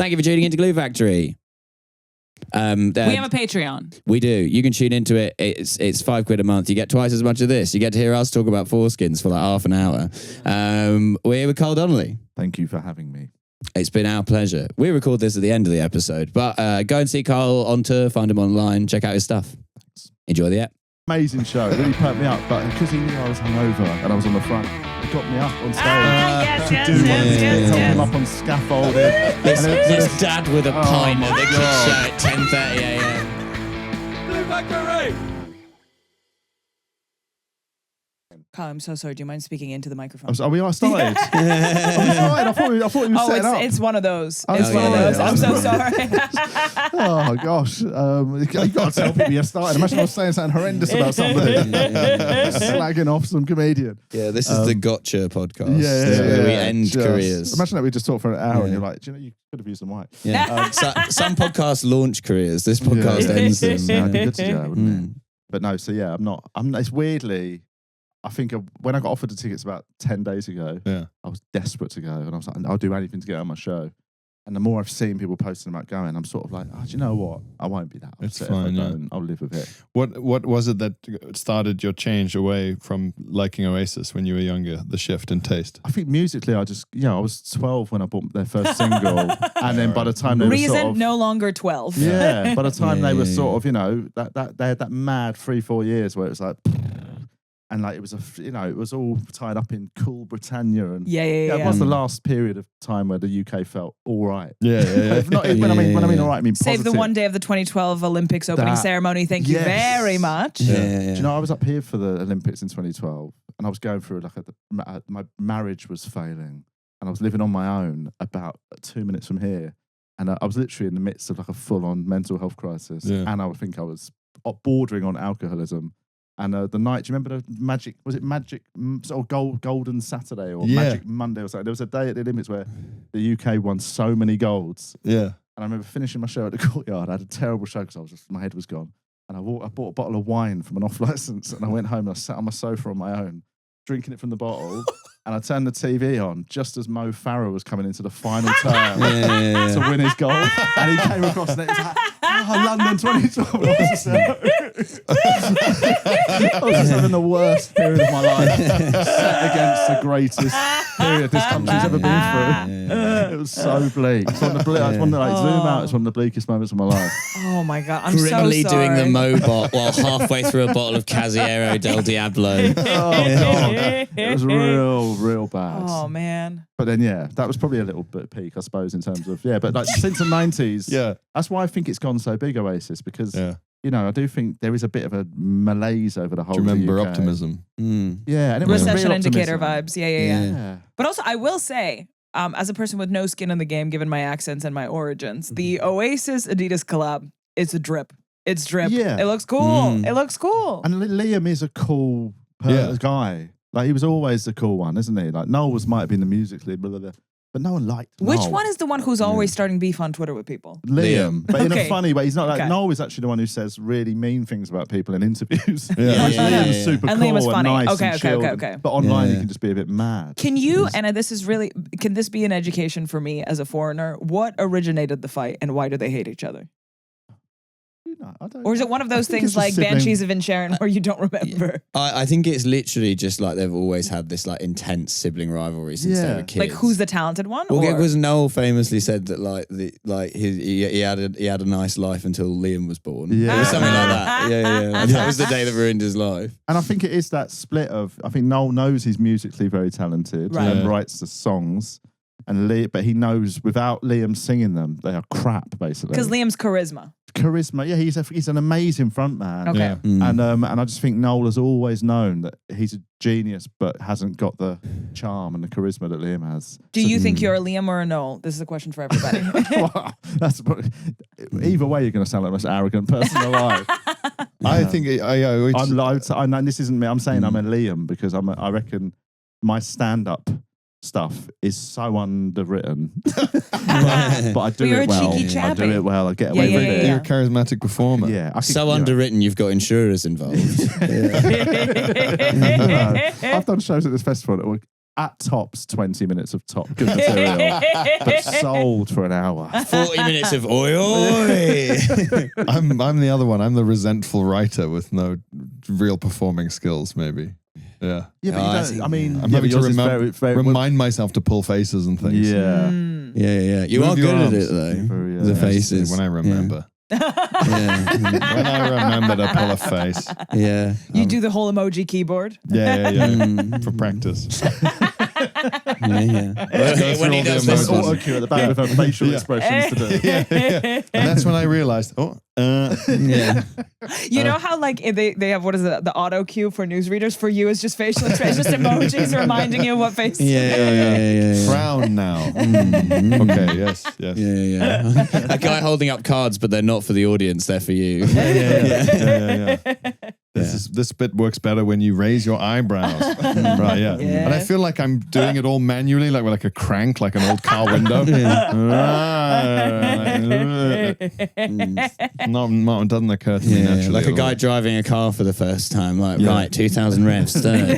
Thank you for tuning into Glue Factory. We have a Patreon. We do. You can tune into it. It's £5 a month. You get twice as much of this. You get to hear us talk about foreskins for like half an hour. We're here with Carl Donnelly. Thank you for having me. It's been our pleasure. We record this at the end of the episode, but go and see Carl on tour, find him online, check out his stuff. Thanks. Enjoy the app. Amazing show. It really perked me up, but because he knew I was hungover and I was on the front, he got me up on stage. Help him up on scaffolding. This dad with a pint at the kids show at 10:30 a.m. Glue Factory! Carl, I'm so sorry. Do you mind speaking into the microphone? We are started. I thought he was setting up. It's one of those. It's one of those. I'm so sorry. Oh gosh, you got to tell people you're starting. Imagine I was saying something horrendous about somebody, slagging off some comedian. Yeah, this is the Gotcha podcast. Yeah, we end careers. Imagine that we just talk for an hour and you're like, do you know, you could have used some white. Yeah. Some podcasts launch careers. This podcast ends them. That'd be good to do, wouldn't it? But no, so yeah, I'm not. It's weirdly. I think when I got offered the tickets about 10 days ago, I was desperate to go. And I was like, I'll do anything to get on my show. And the more I've seen people posting about going, I'm sort of like, do you know what? I won't be that upset. It's fine, if I don't. I'll live with it. What was it that started your change away from liking Oasis when you were younger, the shift in taste? I think musically, I was 12 when I bought their first single. And then by the time they were sort of... no longer 12. Yeah, by the time they were sort of, they had that mad 3-4 years where it was like... And like it was it was all tied up in cool Britannia, and it was the last period of time where the UK felt all right. When I mean all right, I mean save positive. the one day of the 2012 Olympics opening ceremony. Thank you very much. Do you know I was up here for the Olympics in 2012, and I was going through my marriage was failing, and I was living on my own about 2 minutes from here, and I was literally in the midst of like a full-on mental health crisis, and I think I was bordering on alcoholism. And the night, do you remember the magic sort of golden Saturday or Magic Monday or something? There was a day at the Olympics where the UK won so many golds. Yeah. And I remember finishing my show at the Courtyard. I had a terrible show because my head was gone. And I bought a bottle of wine from an off-licence, and I went home and I sat on my sofa on my own, drinking it from the bottle. And I turned the TV on just as Mo Farah was coming into the final turn to win his goal. And he came across and it was like, London 2012. I was just having the worst period of my life, set against the greatest period this country's ever been through. It was so bleak. It's one of the zoom out. It's one of the bleakest moments of my life. Oh my God, I'm Grimly so sorry. doing the Mobot while halfway through a bottle of Casiero del Diablo. Oh God, it was real bad. Oh man. But then that was probably a little bit peak, I suppose, in terms of but like since the 90s, that's why I think it's gone so big, Oasis, because I do think there is a bit of a malaise over the whole. Do you remember UK. Optimism? Yeah, and it was recession real indicator optimism. vibes. Yeah. But also, I will say, as a person with no skin in the game, given my accents and my origins, the Oasis Adidas collab, it's a drip. It's drip. Yeah. It looks cool. It looks cool. And Liam is a cool guy. Like he was always the cool one, isn't he? Like Noel might have been the musically, but no one liked Which Noel. one is the one who's always starting beef on Twitter with people? Liam. But in a funny way. He's not like Noel is actually the one who says really mean things about people in interviews. Liam's super and cool Liam is funny. and nice Okay. and chilled. But online he can just be a bit mad. Can you, and can this be an education for me as a foreigner? What originated the fight and why do they hate each other? Or is it one of those things like Banshees of Inisherin where you don't remember? I think it's literally just like they've always had this like intense sibling rivalry since they were kids. Like who's the talented one? Well, because Noel famously said that he had a nice life until Liam was born. Yeah. It was something like that. Yeah. That was the day that ruined his life. And I think it is that split of, I think Noel knows he's musically very talented and writes the songs. But he knows without Liam singing them, they are crap, basically. Because Liam's charisma, he's an amazing frontman. Okay, and I just think Noel has always known that he's a genius, but hasn't got the charm and the charisma that Liam has. Do you think you're a Liam or a Noel? This is a question for everybody. Well, either way, you're going to sound like the most arrogant person alive. I think I'm loud. And this isn't me. I'm saying I'm a Liam because I reckon my stand-up stuff is so underwritten. But I do You're it well. a cheeky chappy. I do it well. I get away with it. You're a charismatic performer. Yeah. So underwritten, you've got insurers involved. I've done shows at this festival that were at tops 20 minutes of top good material, but sold for an hour. 40 minutes of oi oi. I'm the other one. I'm the resentful writer with no real performing skills, maybe. Yeah. Yeah, but you don't, I mean, I'm having to remind myself to pull faces and things. Yeah. Yeah. You are good at it, though. The faces. When I remember. Yeah. When I remember to pull a face. Yeah. You do the whole emoji keyboard. Yeah. For practice. When he does this auto cue at the back with her facial expressions to do. And that's when I realized, Yeah. You know how like they have, what is it, the auto cue for newsreaders? For you, it's just facial expressions, just emojis reminding you what face. Yeah. Frown now. Okay, yes. Yeah. A guy holding up cards, but they're not for the audience, they're for you. Yeah. This bit works better when you raise your eyebrows. Right, yeah. And I feel like I'm doing it all manually, like a crank, like an old car window. No, it doesn't occur to me naturally. Like a guy driving a car for the first time, like, right, 2,000 revs, third.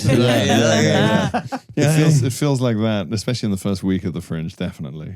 It feels like that, especially in the first week of the Fringe, definitely.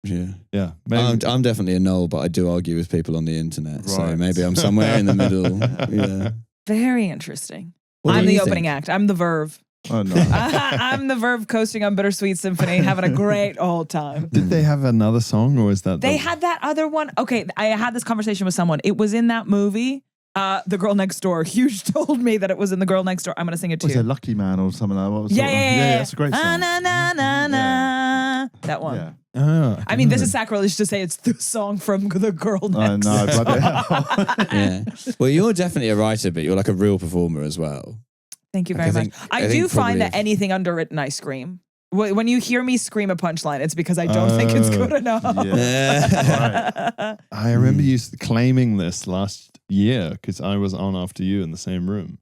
Yeah. I'm definitely a null, but I do argue with people on the internet, so maybe I'm somewhere in the middle. Yeah. Very interesting. What I'm do the you opening think? act. I'm the Verve. Oh, no. I'm the Verve coasting on Bittersweet Symphony, having a great old time. Did they have another song, or is that They had that other one. Okay, I had this conversation with someone. It was in that movie, The Girl Next Door. Huge told me that it was in The Girl Next Door. I'm going to sing it to Was you. it Lucky Man or something like that? What was Yeah. That's a great song. Na, na, na, na. That one. Yeah. I mean, this is sacrilege to say it's the song from The Girl Next I know, Door. bloody hell. Yeah. Well, you're definitely a writer, but you're like a real performer as well. Thank you very much. I do find that anything underwritten, I scream. When you hear me scream a punchline, it's because I don't think it's good enough. Yeah. I remember you claiming this last year because I was on after you in the same room.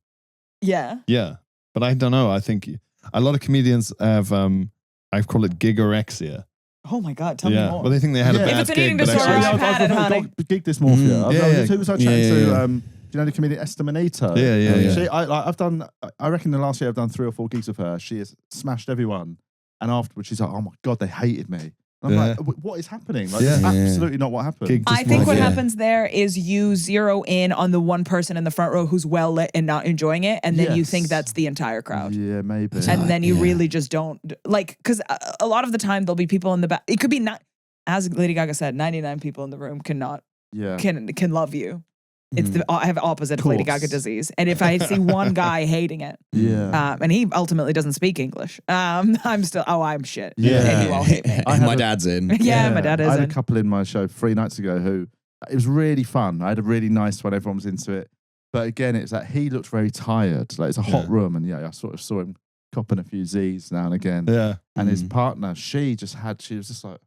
Yeah. Yeah. But I don't know. I think a lot of comedians have, I call it Gigorexia. Oh my God, tell me more. Well, they think they had a Yeah. bad If it's an gig, eating but disorder, actually... I've had it, honey. Gig dysmorphia. Who was I chatting to? Do you know the comedian Esteminator? Yeah. I reckon the last year I've done 3 or 4 gigs with her. She has smashed everyone. And afterwards she's like, oh my God, they hated me. And I'm like, what is happening? Like, that's absolutely not what happened. I think what happens there is you zero in on the one person in the front row who's well lit and not enjoying it. And then you think that's the entire crowd. Yeah, maybe. And then you really just don't, like, because a lot of the time there'll be people in the back. It could be not, as Lady Gaga said, 99 people in the room can love you. It's I have opposite of Lady Gaga disease, and if I see one guy hating it, and he ultimately doesn't speak English, I'm still I'm shit. And you all hate me. My dad's in. My dad is. I had in. a couple in my show 3 nights ago who it was really fun. I had a really nice one. Everyone was into it, but again, it's that he looked very tired. Like it's a hot room, and I sort of saw him copping a few Z's now and again. Yeah, and his partner, she was just like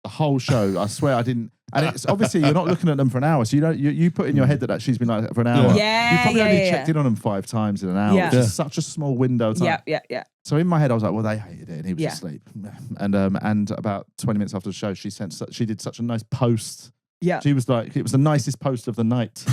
the whole show. I swear I didn't. And it's obviously you're not looking at them for an hour, so you don't. You put in your head that she's been like that for an hour. Yeah, you probably only checked in on them 5 times in an hour. Yeah. Which is such a small window of time. Yeah. So in my head, I was like, well, they hated it, and he was asleep. And about 20 minutes after the show, she did such a nice post. Yeah, she was like, it was the nicest post of the night,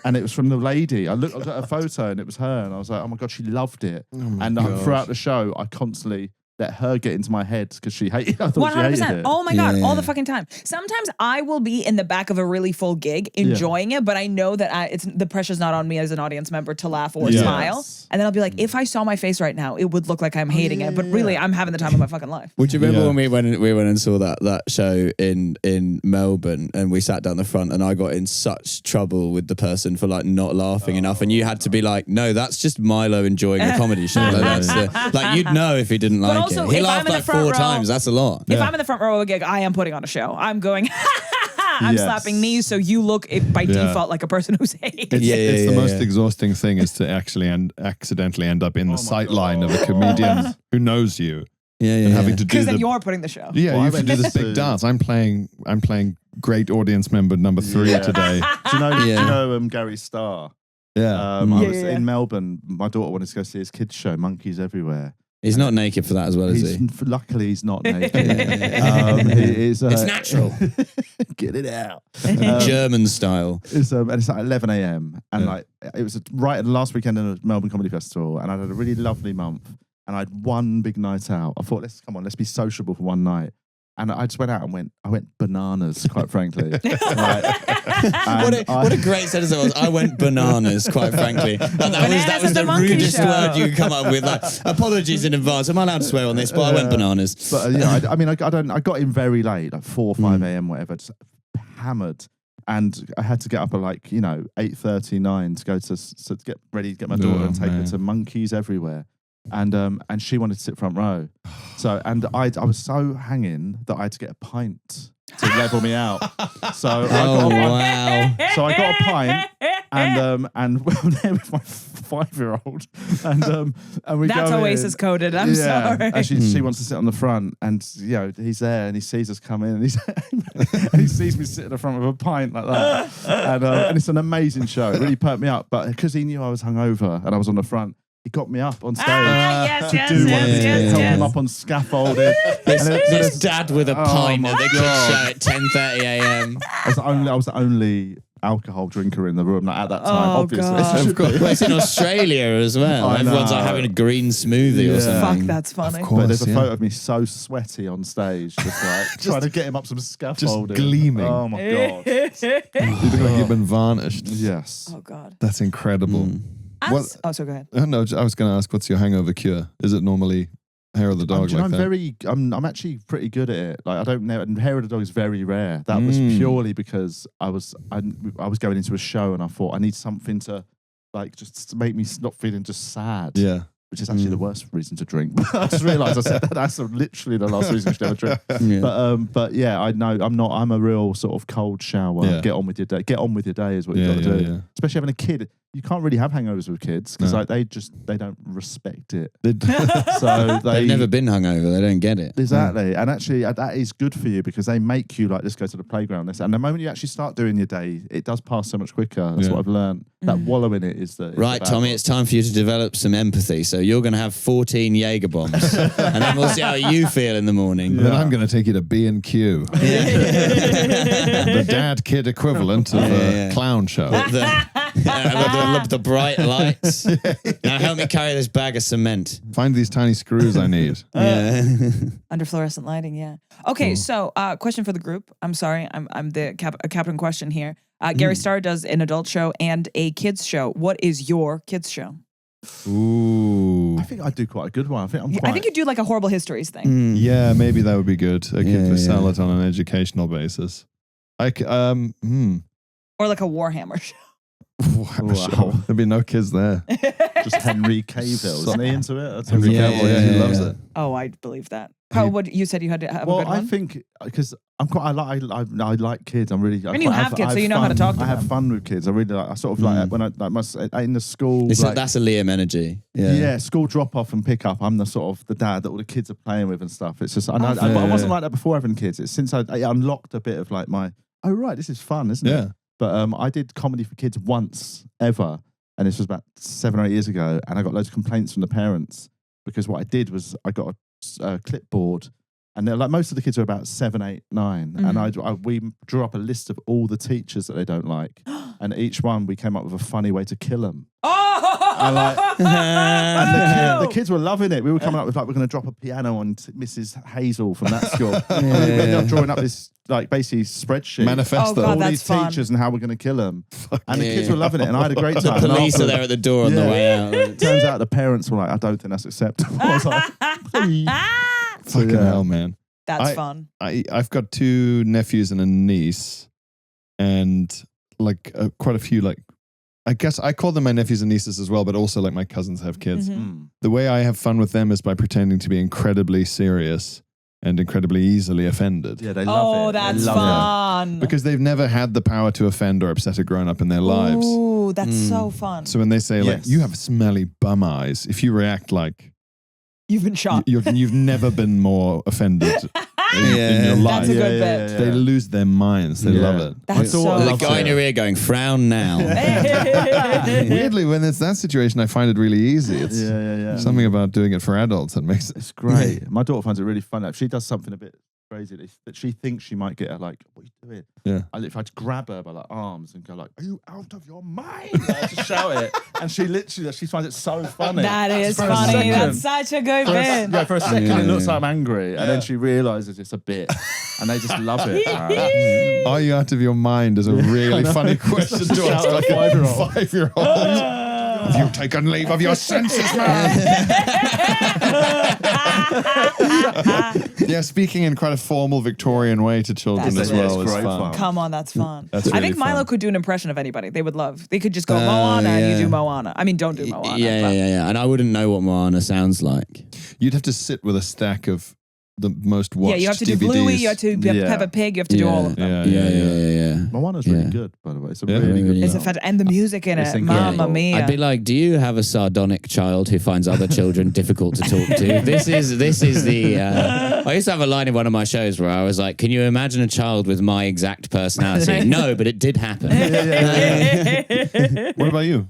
and it was from the lady. I looked at a photo, and it was her, and I was like, oh my God, she loved it. And throughout the show, I constantly let her get into my head because she hated. I thought 100%. She hated it. Oh my God, all the fucking time. Sometimes I will be in the back of a really full gig enjoying it, but I know that it's the pressure's not on me as an audience member to laugh or smile. And then I'll be like, if I saw my face right now, it would look like I'm hating it, but really I'm having the time of my fucking life. Would you remember when we went and saw that show in Melbourne, and we sat down the front, and I got in such trouble with the person for like not laughing enough, and you had to be like, no, that's just Milo enjoying a comedy show. Like you'd know if he didn't like it. He laughed like 4 times. That's a lot. If I'm in the front row of a gig, I am putting on a show. I'm going, I'm slapping knees, so you look by default like a person who's hating. It's the most exhausting thing is to actually accidentally end up in the sight line of a comedian who knows you. And having to do because then you're putting the show. Yeah, you have to do this big dance. I'm playing great audience member number 3 today. Do you know Gary Starr? Yeah. I was in Melbourne. My daughter wanted to go see his kids show, Monkeys Everywhere. He's not naked for that as well, is he? Luckily, he's not naked. It's natural. Get it out. German style. And it's like 11 a.m. And like it was right at the last weekend of the Melbourne Comedy Festival, and I had a really lovely month. and I had one big night out. I thought, let's be sociable for one night. And I just went out and I went bananas, quite frankly. What a great sentence that was. I went bananas, quite frankly. That was the rudest word you could come up with. Like, apologies in advance. Am I allowed to swear on this? But I went bananas. But I got in very late, like 4 or 5 a.m. whatever, just hammered. And I had to get up at 8:30, 9 to go to get ready to get my daughter and take her to Monkeys Everywhere. And she wanted to sit front row. So I was so hanging that I had to get a pint to level me out. So I got a pint and went there with my 5-year-old and we That's go Oasis coded. I'm sorry. And she wants to sit on the front, and he's there and he sees us come in and he sees me sit at the front with a pint like that. And it's an amazing show. It really perked me up. But because he knew I was hungover and I was on the front, he got me up on stage help him up on scaffolding. This dad with a pint at the kids show at 10:30 a.m. I was the only alcohol drinker in the room at that time, obviously. Of course. Well, it's in Australia as well. Everyone's like having a green smoothie or something. Fuck, that's funny. Of course, but there's a photo of me so sweaty on stage, just trying to get him up some scaffolding. Just gleaming. Oh my God. You look like you've been varnished. Yes. Oh God. That's incredible. So go ahead. No, I was going to ask, what's your hangover cure? Is it normally hair of the dog? I'm actually pretty good at it. Like, I don't know, and hair of the dog is very rare. That was purely because I was going into a show and I thought I need something to just make me not feeling just sad. Yeah. Which is actually the worst reason to drink. I just realised I said that's literally the last reason you should ever drink. Yeah. But yeah, I know I'm a real sort of cold shower. Yeah. Get on with your day. Get on with your day is what you got to do. Yeah. Especially having a kid. You can't really have hangovers with kids because they don't respect it. So they've never been hungover. They don't get it. Exactly. And actually that is good for you because they make you let's go to the playground. And the moment you actually start doing your day, it does pass so much quicker. That's what I've learned. That wallow in it is the right, Tommy. It's time for you to develop some empathy. So you're going to have 14 Jaeger bombs, and then we'll see how you feel in the morning. Then I'm going to take you to B&Q, the dad kid equivalent of a clown show. The bright lights. Now help me carry this bag of cement. Find these tiny screws I need. Under fluorescent lighting, yeah. Okay, so question for the group. I'm sorry, I'm the captain question here. Gary Starr does an adult show and a kids show. What is your kids show? Ooh, I think I do quite a good one. I think you do like a Horrible Histories thing. Yeah, maybe that would be good. I could sell it on an educational basis. Or like a Warhammer show. Wow. There'd be no kids there. Just Henry Cavill. Isn't he into it? That's Henry Cavill, he loves it. Oh, I believe that. What you said you had to have a good one? I think because I like kids. I'm really. And you have kids, so you know how to talk to them. I have fun with kids. I really like. I sort of like when I in the school. That's a Liam energy. Yeah, school drop off and pick up. I'm the sort of the dad that all the kids are playing with and stuff. It's just I wasn't like that before having kids. It's since I unlocked a bit of like my this is fun, isn't it? But I did comedy for kids once ever, and this was about 7 or 8 years ago, and I got loads of complaints from the parents because what I did was I got a clipboard, and they're like most of the kids are about 7, 8, 9, and we drew up a list of all the teachers that they don't like, and each one we came up with a funny way to kill them. And the kids were loving it. We were coming up with we're going to drop a piano on Mrs. Hazel from that school. And we ended up drawing up this basically spreadsheet manifesto, all these teachers and how we're going to kill them. And the kids were loving it, and I had a great time. The police are there at the door on the way out. It turns out the parents were like, I don't think that's acceptable. I was like, fucking hell, man. That's fun. I've got 2 nephews and a niece, and quite a few I guess I call them my nephews and nieces as well, but also my cousins have kids. The way I have fun with them is by pretending to be incredibly serious and incredibly easily offended. Yeah, they love it. That's fun. Because they've never had the power to offend or upset a grown-up in their lives. Ooh, that's so fun. So when they say you have smelly bum eyes, if you react like you've been shot, you've never been more offended in your life. That's a good bit. They lose their minds. They love it. That's the guy in your ear going, frown now. Weirdly, when it's that situation, I find it really easy. It's something about doing it for adults that makes it. It's great. My daughter finds it really fun. She does something a bit crazy that she thinks she might get her like, what are you doing? Yeah. If I'd grab her by like arms and go like, are you out of your mind? Like, to shout it, and she finds it so funny. That is For a funny. second- That's such a good bit. for a second it looks like I'm angry, and then she realizes it's a bit, and they just love it. Are you out of your mind is a really funny question to ask like a 5-year-old. 5-year-old. Have you taken leave of your senses, man? Yeah, speaking in quite a formal Victorian way to children That's as well is great fun. fun. Come on, that's fun. That's I really think Milo fun. could do an impression of anybody. They would love. They could just go Moana and you do Moana. I mean, don't do Moana. Yeah. And I wouldn't know what Moana sounds like. You'd have to sit with a stack of the most watched Yeah, you have to do DVDs. Bluey, you have to do Peppa Pig, you have to do all of them. Yeah. Moana's really good, by the way. It's a Yeah. really good It's a film. and the music in It's it, incredible. Mamma Mia. I'd be like, do you have a sardonic child who finds other children difficult to talk to? This is the. I used to have a line in one of my shows where I was like, "Can you imagine a child with my exact personality?" No, but it did happen. What about you?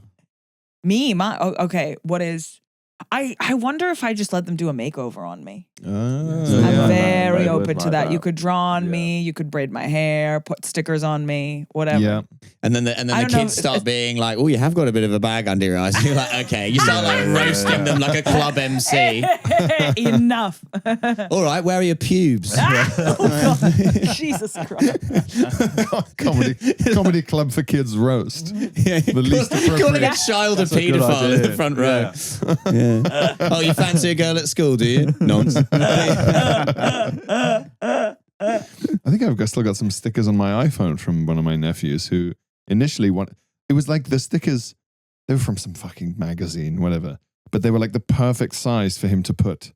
Me, okay, what is... I wonder if I just let them do a makeover on me. I'm Yeah, very they would open to like that. that. You could draw on me, you could braid my hair, put stickers on me, whatever. Yeah. And then the I don't know, kids start being like, "Oh, you have got a bit of a bag under your eyes." You're like, "Okay." You start like roasting them like a club MC. Enough. All right, where are your pubes? Jesus Christ. Comedy club for kids roast. The least Calling appropriate. a child a That's a good paedophile in idea. the front row. Yeah. Oh, you fancy a girl at school, do you? Nonsense. I think I've still got some stickers on my iPhone from one of my nephews who initially it was like the stickers, they were from some fucking magazine, whatever, but they were like the perfect size for him to put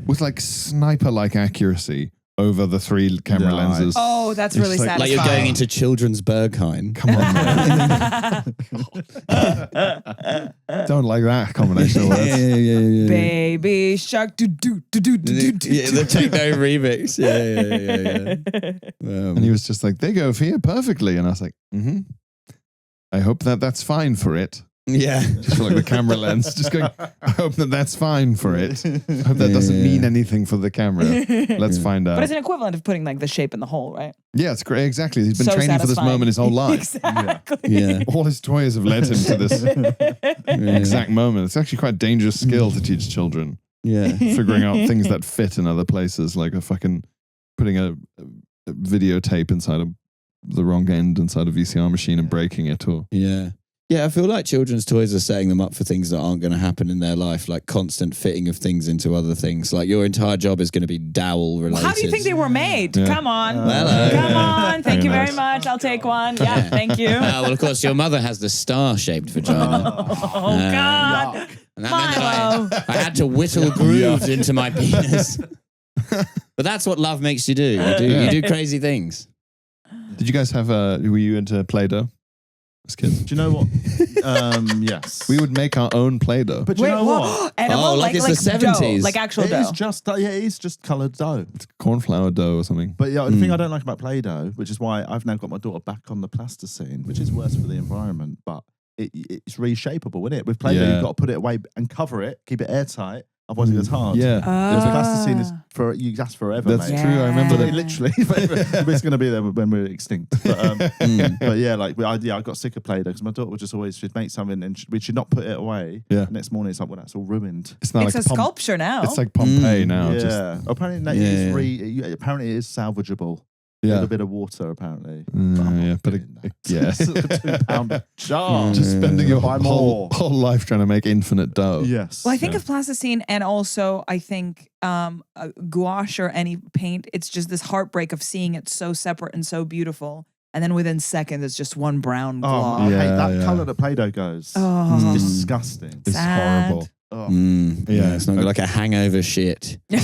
with like sniper-like accuracy over the 3 camera Nice. lenses. Oh, that's It's really like- sad. Like you're going into children's Berghain. Come on, man. Don't like that combination of words. Yeah. Baby shark do do do do do do. Yeah, the techno remix. Yeah. And he was just like, they go here perfectly. And I was like, I hope that's fine for it. Yeah. Just for like the camera lens. Just going, I hope that's fine for it. I hope that doesn't mean anything for the camera. Let's find out. But it's an equivalent of putting like the shape in the hole, right? Yeah, it's great. Exactly. He's been So training for this satisfying. moment his whole life. Exactly. Yeah. All his toys have led him to this exact moment. It's actually quite a dangerous skill to teach children. Yeah. Figuring out things that fit in other places, like putting a videotape inside the wrong end inside a VCR machine and breaking it. Or Yeah, I feel like children's toys are setting them up for things that aren't going to happen in their life, like constant fitting of things into other things. Like your entire job is going to be dowel related. How do you think they were made? Yeah. Come on. Hello. Come on. Thank you Very very nice. much. I'll take one. Yeah, thank you. Well, of course, your mother has the star-shaped vagina. Oh, God. And that meant Milo. that I had to whittle grooves into my penis. But that's what love makes you do. You do crazy things. did you guys have were you into Play-Doh as kids? Do you know what? Yes. We would make our own Play-Doh. But you know what? Animal, Oh, like it's the dough, 70s. like actual It dough. is just coloured dough. It's cornflour dough or something. But yeah, the thing I don't like about Play-Doh, which is why I've now got my daughter back on the plasticine, which is worse for the environment, but it's reshapeable, isn't it? With Play-Doh, Yeah. you've got to put it away and cover it, keep it airtight, otherwise it gets hard. Yeah. Because plasticine is that's forever, That's mate. true. I remember But that. literally, it's going to be there when we're extinct. But, but yeah, like I got sick of Play-Doh because my daughter would just always she'd make something and we should not put it away. Yeah. The next morning it's like, well, that's all ruined. It's not It's like a sculpture now. It's like Pompeii now. Yeah. Just, Apparently, that is apparently it is salvageable. A yeah. little bit of water, apparently. Yeah, but yeah. It's a £2 jar. Just spending your Buy whole more. life trying to make infinite dough. Yes. Well, I think of plasticine and also I think gouache or any paint, it's just this heartbreak of seeing it so separate and so beautiful. And then within seconds, it's just one brown Oh, glob. I hate Yeah, that yeah. colour that Play-Doh goes. Oh. It's disgusting. It's Sad. horrible. Oh. Yeah, it's not like a hangover shit. But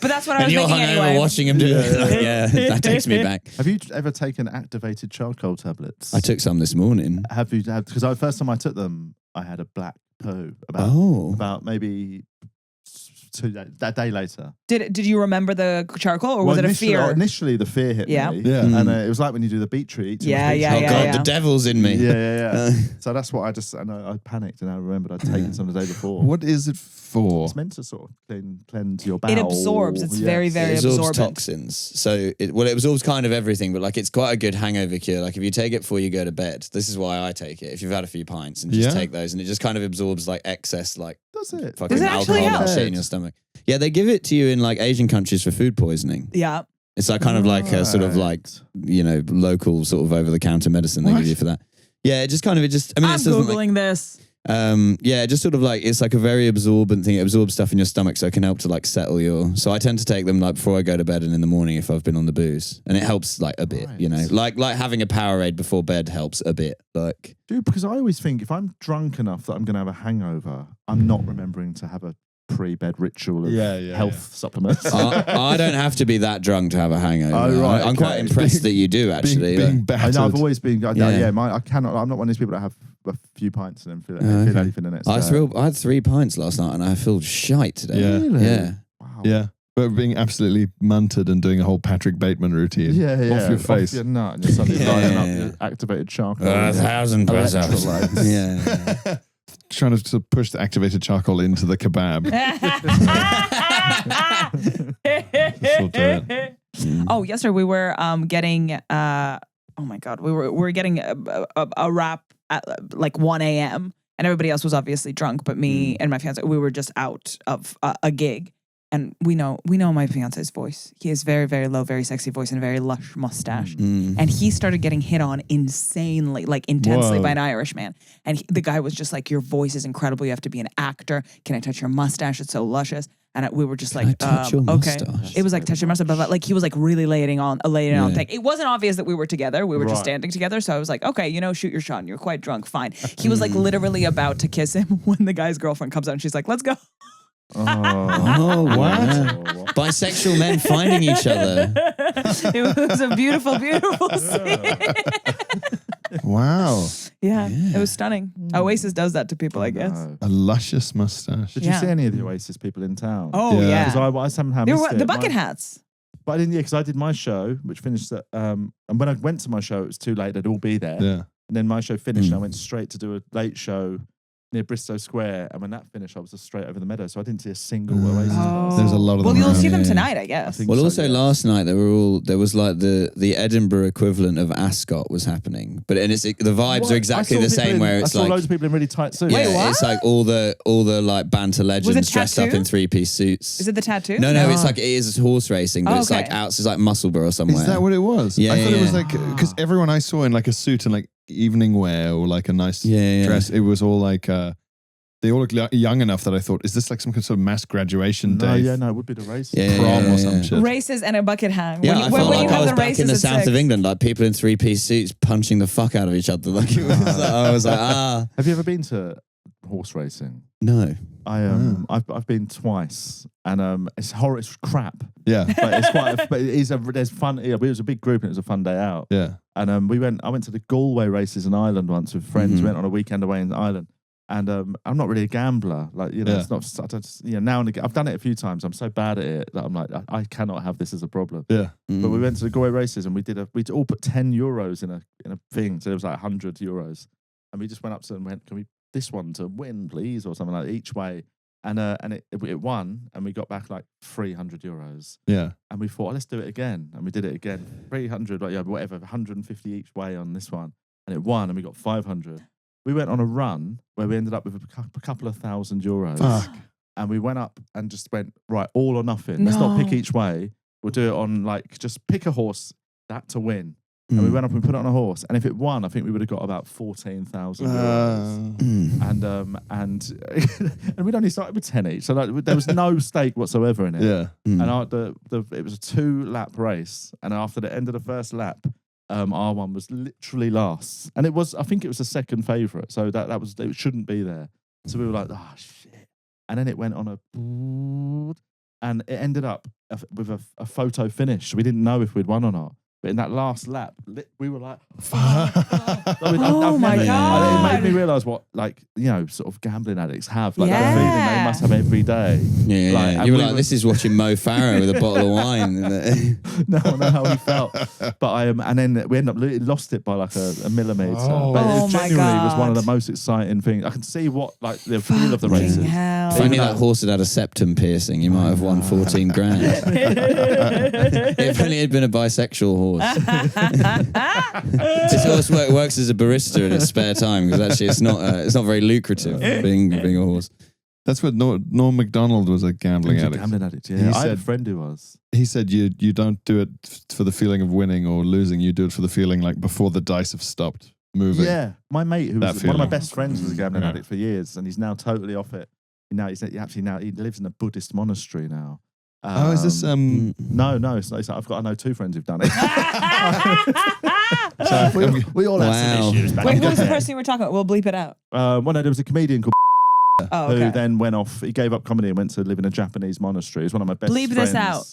that's what I And was you're thinking hungover anyway. watching him do it. Yeah, that takes me back. Have you ever taken activated charcoal tablets? I took some this morning. Have you? Because the first time I took them, I had a black poo about maybe a day later. Did you remember the charcoal, or was it a fear? Initially, the fear hit me. Yeah. And it was like when you do the beetroot. Eat too much beetroot. Oh God, the devil's in me. Yeah. So that's what I panicked, and I remembered I'd taken some the day before. What is it for? It's meant to sort of cleanse your bowel. It absorbs. It's very, very It absorbs absorbent. toxins. So it absorbs kind of everything, but like it's quite a good hangover cure. Like if you take it before you go to bed, this is why I take it. If you've had a few pints and just take those, and it just kind of absorbs like excess like Does it? fucking Does it actually alcohol help? shit in your stomach. Yeah, they give it to you in like Asian countries for food poisoning. Yeah. It's like kind of like a sort of like, you know, local sort of over the counter medicine they give you for that. Yeah, it just I mean, I'm it doesn't Googling this. yeah, just sort of like it's like a very absorbent thing. It absorbs stuff in your stomach, so it can help to like settle your. So I tend to take them like before I go to bed and in the morning if I've been on the booze, and it helps like a bit, you know, like having a Powerade before bed helps a bit, like. Dude, because I always think if I'm drunk enough that I'm going to have a hangover, I'm not remembering to have a pre-bed ritual of health supplements. I don't have to be that drunk to have a hangover. Oh, right, I'm quite impressed that you do actually. Being I battered. know, I've always been. I cannot. I'm not one of these people that have a few pints and then feel anything the next day. I had 3 pints last night and I feel shite today. Yeah. Really? Yeah. Wow. Yeah. But being absolutely munted and doing a whole Patrick Bateman routine. Yeah. Off your face. Off your nut and you're suddenly lining up your activated charcoal. 1,000 press-ups. Electrolytes. Yeah. Trying to sort of push the activated charcoal into the kebab. This'll do it. Oh, yesterday we were getting oh my God, we were getting a wrap at like 1 a.m. and everybody else was obviously drunk, but me and my fiance, we were just out of a gig. And we know my fiance's voice. He has very, very low, very sexy voice and a very lush mustache. And he started getting hit on insanely, like intensely by an Irish man. And the guy was just like, your voice is incredible. You have to be an actor. Can I touch your mustache? It's so luscious. And we were just like, touch your okay. mustache? It was like touch your mustache, but like he was like really laying it on thing. It wasn't obvious that we were together. We were just standing together. So I was like, okay, shoot your shot. And you're quite drunk. Fine. He was like literally about to kiss him when the guy's girlfriend comes out and she's like, let's go. Oh, what? Bisexual men finding each other. It was a beautiful, beautiful scene. Wow. Yeah, it was stunning. Oasis does that to people, I guess. A luscious mustache. Did you see any of the Oasis people in town? Oh, yeah. Because I somehow They missed were it. the bucket hats. But I didn't, because I did my show, which finished at, and when I went to my show, it was too late. They'd all be there. Yeah. And then my show finished, and I went straight to do a late show near Bristow Square. And when that finished, I was just straight over the meadow. So I didn't see a single Oasis person. There's a lot of them. Well, you'll around. see them tonight, I guess. Well, also last night there was like the Edinburgh equivalent of Ascot was happening, but and the vibes are exactly the same. Where it's I saw like loads of people in really tight suits. Wait, what? It's like all the like banter legends dressed up tattoo? in 3-piece suits. Is it the tattoo? No, it's like it is horse racing, but it's like okay. out. It's like Musselburgh or somewhere. Is that what it was? Yeah, I thought it was yeah. like, because everyone I saw in like a suit and like evening wear or like a nice Yeah. dress, it was all like, they all look young enough that I thought, is this like some kind of sort of mass graduation day? No, it would be the race. Prom or some shit. Races and a bucket hang. Yeah, I felt when like you I have was the back races in the at south 6. of England, like people in 3-piece suits punching the fuck out of each other. Like it was, I was like, Have you ever been to horse racing? no. I've been twice, and it's horror. It's crap, Yeah. but it's quite. But there's fun. It was a big group, and it was a fun day out. Yeah. And I went to the Galway races in Ireland once with friends. We went on a weekend away in Ireland. And I'm not really a gambler, it's not. I just, now and again, I've done it a few times. I'm so bad at it that I'm like, I cannot have this as a problem. Yeah. But we went to the Galway races and we all put €10 in a thing, so it was like €100, and we just went up to them and went, can we this one to win, please, or something like that, each way, and it won, and we got back like €300. Yeah. And we thought, let's do it again, and we did it again, 300, whatever, 150 each way on this one, and it won, and we got 500. We went on a run where we ended up with a couple of €1,000. Fuck. And we went up and just went, right, all or nothing. Let's not pick each way. We'll do it on just pick a horse, that to win. And we went up and put it on a horse. And if it won, I think we would have got about €14,000. And we'd only started with 10 each. So there was no stake whatsoever in it. Yeah. And it was a 2-lap race. And after the end of the first lap, our one was literally last, and I think it was the second favourite, so that was, it shouldn't be there. So we were like, oh shit! And then it went on and it ended up with a photo finish. We didn't know if we'd won or not, but But in that last lap, we were like, Oh my God. It made me realise what, like, sort of gambling addicts have. Like that feeling they must have every day. Yeah, Like, you were like, this is watching Mo Farah with a bottle of wine. No, I know how we felt. But and then we ended up lost it by like a millimetre. Oh. But Oh it my genuinely was one of God. the most exciting things. I can see what like the appeal of the Fucking races. hell. If only that horse had had a septum piercing, you might have won 14 grand. If only it had been a bisexual horse. This horse works as a barista in its spare time because actually it's not very lucrative being a horse. That's what Norm MacDonald was a gambling He was a addict. gambling addict, yeah. He I had said- a friend who was. He said you don't do it for the feeling of winning or losing. You do it for the feeling like before the dice have stopped moving. Yeah, my mate, who That was one of my feeling. best friends, was a gambling Yeah. addict for years, and he's now totally off it. Now he lives in a Buddhist monastery now. Oh, is this No, it's not. I know two friends who've done it. So we all had Wow. some issues. Back Wait, in who was the day. person you were talking about? We'll bleep it out. Well, no, there was a comedian called Oh, who okay. then went off. He gave up comedy and went to live in a Japanese monastery. He's one of my best Bleep friends. this out.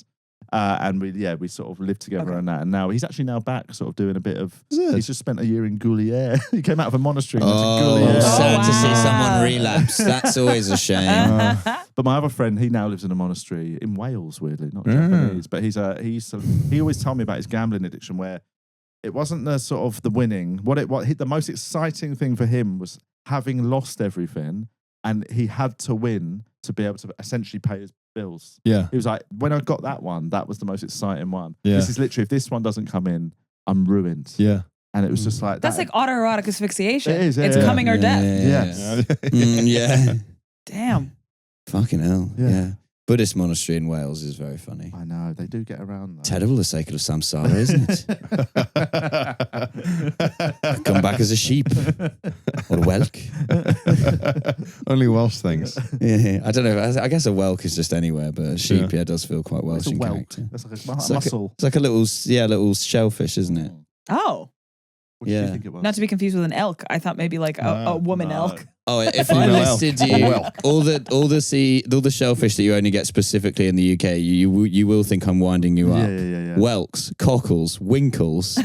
And we sort of lived together Okay. on that. And now he's actually now back, sort of doing a bit of. Is it? He's just spent a year in Goulier. He came out of a monastery and went to Oh, Goulier. sad to see wow. someone relapse. That's always a shame. But my other friend, he now lives in a monastery in Wales, weirdly, not Yeah. Japanese. But he always told me about his gambling addiction, where it wasn't the sort of the winning. The most exciting thing for him was having lost everything, and he had to win to be able to essentially pay his bills. Yeah. He was like, when I got that one, that was the most exciting one. Yeah. This is literally, if this one doesn't come in, I'm ruined. Yeah. And it was just like That's that. like autoerotic asphyxiation. It is, yeah, It's yeah. coming or death. Yes. Yeah. Damn. Fucking hell. Yeah. Yeah. Buddhist monastery in Wales is very funny. I know, they do get around that. Terrible the sake of samsara, isn't it? Come back as a sheep or a whelk. Only Welsh things. Yeah, I don't know. I guess a whelk is just anywhere, but a sheep, Yeah. does feel quite Welsh It's a in whelk. character. That's like a It's like muscle. It's like a little shellfish, isn't it? Oh, What did you Yeah. think it was? not to be confused with an elk. I thought maybe like a woman No. elk. Oh, if I Female elk. listed A you whelk. all the shellfish that you only get specifically in the UK, you will think I'm winding you up. Yeah. Whelks, cockles, winkles.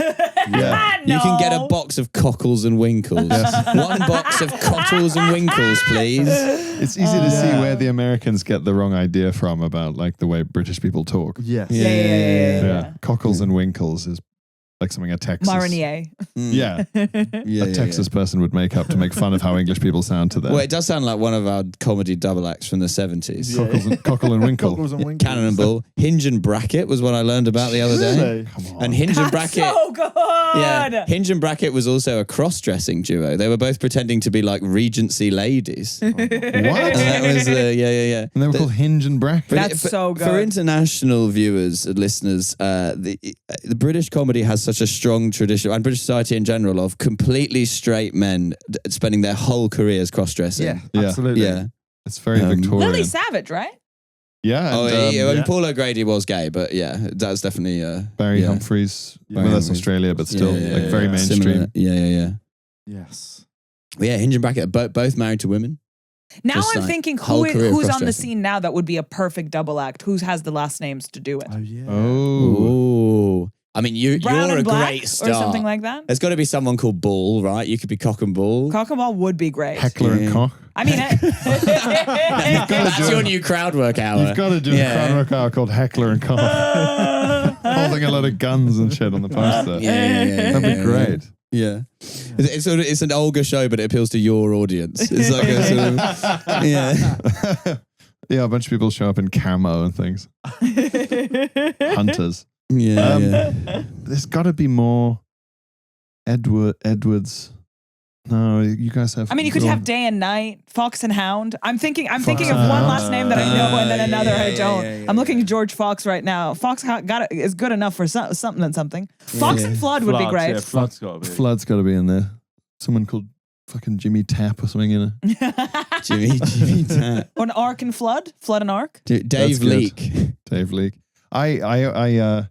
Yeah. You can get a box of cockles and winkles. One box of cockles and winkles, please. It's easy to see where the Americans get the wrong idea from about like the way British people talk. Yes. Yeah. Cockles and winkles is like something a Texas. Marinier. Yeah. Yeah, A Texas person would make up to make fun of how English people sound to them. Well, it does sound like one of our comedy double acts from the 70s. Cockle and Winkle. Cockles and winkles. Cannonball. Hinge and Bracket was what I learned about the other day. Really? Come on. And Hinge and That's Bracket. so good. Yeah, Hinge and Bracket was also a cross-dressing duo. They were both pretending to be like Regency ladies. What? And that was yeah. And they were called Hinge and Bracket. That's so good. For international viewers and listeners, the British comedy has such a strong tradition, and British society in general, of completely straight men spending their whole careers cross-dressing. Yeah, Yeah. absolutely. Yeah. It's very Victorian. Lily Savage, right? Yeah. Oh, And, yeah. I mean, yeah. Paul O'Grady was gay, but yeah, that's definitely Barry yeah. Humphries. Yeah. Well, that's Humphries. Australia, but still like very yeah. mainstream. Similar. Yeah. Yes. But yeah, Hinge and Bracket, both married to women. Now Just I'm like thinking whole career who's on the cross-dressing. scene now that would be a perfect double act. Who has the last names to do it? Oh yeah. Oh. Oh, I mean, you're Brown a and Black great star. or something like that. There's got to be someone called Ball, right? You could be Cock and Ball. Cock and Ball would be great. Heckler and Yeah. Koch. I mean, That's your new crowd work hour. You've got to do a crowd work hour called Heckler and Koch. Holding a lot of guns and shit on the poster. Yeah. That'd be great. Yeah. It's an Olga show, but it appeals to your audience. It's like a sort of, yeah. Yeah, a bunch of people show up in camo and things. Hunters. Yeah. There's got to be more Edwards. No, you guys have. I mean, you could your- have Day and Night, Fox and Hound. I'm thinking of and one last name that I know and then another I yeah, don't. yeah, I'm looking at George Fox right now. Fox is good enough for something and something. Fox and Flood would be Floods, great. Yeah, Flood's got to be. Flood's got to be in there. Someone called fucking Jimmy Tap or something in it. Jimmy Tat. Or an Ark and Flood, Flood and Ark. Dave That's good. Leake. Dave Leake. I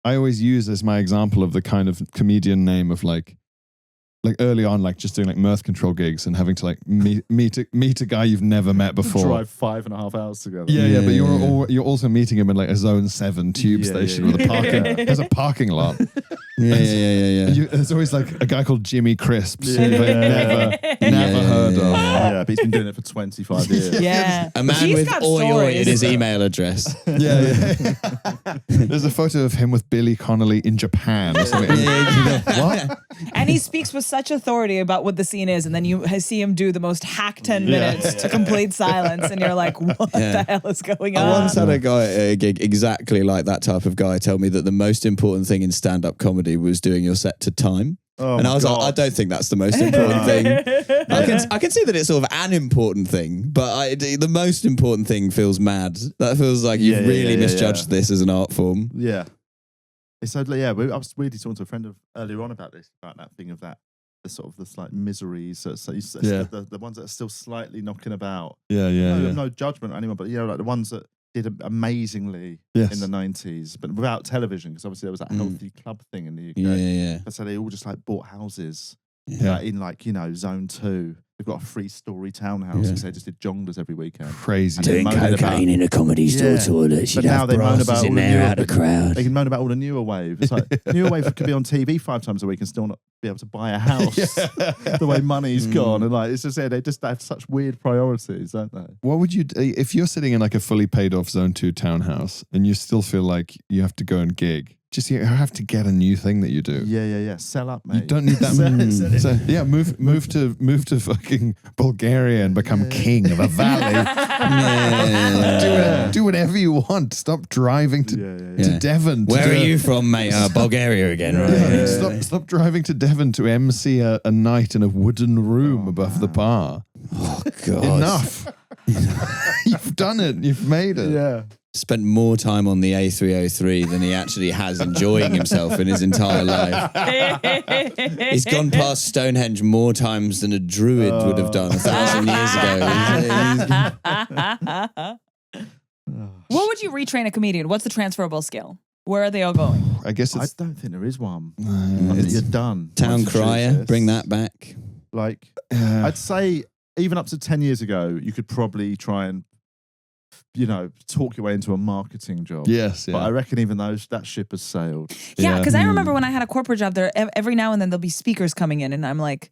always use as my example of the kind of comedian name of like like early on, like just doing like mirth control gigs and having to like meet a guy you've never met before. Drive 5.5 hours together. Yeah, but you're also meeting him in like a Zone 7 tube station with a parking. There's a parking lot. Yeah. There's always like a guy called Jimmy Crisps who you've like never heard of. Yeah, but he's been doing it for 25 years. Yeah. A man He's with got oi stories. in his email address. Yeah. There's a photo of him with Billy Connolly in Japan or something. What? And he speaks with such authority about what the scene is, and then you see him do the most hack 10 minutes to complete silence, and you're like, what the hell is going on? I once had a guy at a gig exactly like that type of guy tell me that the most important thing in stand-up comedy was doing your set to time. Oh and I was God. like, I don't think that's the most important thing. I can see that it's sort of an important thing, but the most important thing feels mad. That feels like you've really misjudged this as an art form. Yeah. So I was really talking to a friend earlier on about that thing of that, the sort of the slight miseries, the ones that are still slightly knocking about. No judgment on anyone, but like the ones that did amazingly in the 90s, but without television, because obviously there was that healthy club thing in the UK. Yeah. So they all just like bought houses in Zone 2. They've got a 3-story townhouse because they just did jonglers every weekend. Crazy. Doing cocaine in a comedy store toilet. But now they moan about in there out of crowd. They can moan about all the newer wave. It's like newer wave could be on TV 5 times a week and still not be able to buy a house. The way money's gone, and like it's just they just have such weird priorities, don't they? What would you if you're sitting in like a fully paid off Zone 2 townhouse and you still feel like you have to go and gig? Just you have to get a new thing that you do. Yeah. Sell up, mate. You don't need that. Move to fucking Bulgaria and become king of a valley. Do whatever you want. Stop driving to Devon. Where are you from, mate? Bulgaria again, right? Stop driving to Devon to MC a night in a wooden room above the bar. Oh God! Enough. You've done it. You've made it. Yeah. Spent more time on the A303 than he actually has enjoying himself in his entire life. He's gone past Stonehenge more times than a druid would have done 1,000 years ago. What would you retrain a comedian? What's the transferable skill? Where are they all going? I guess I it's don't think there is one. I think you're done. Town Once you crier, choose this. bring that back. Like, I'd say even up to 10 years ago, you could probably try and talk your way into a marketing job. yes. But I reckon even that ship has sailed. Yeah, because I remember when I had a corporate job there, every now and then there'll be speakers coming in, and I'm like,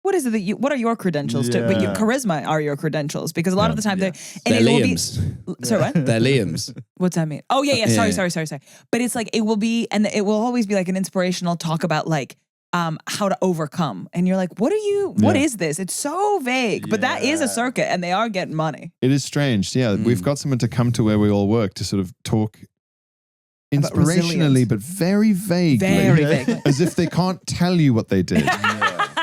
what is it that what are your credentials to? But your charisma are your credentials, because a lot of the time they're Liam's. Sorry, what? They're Liam's. What's that mean? Oh yeah. Sorry. But it's like it will be, and it will always be like an inspirational talk about like how to overcome, and you're like, what is this? It's so vague, but that is a circuit, and they are getting money. It is strange. Yeah, we've got someone to come to where we all work to sort of talk inspirationally, but very vaguely, as if they can't tell you what they did.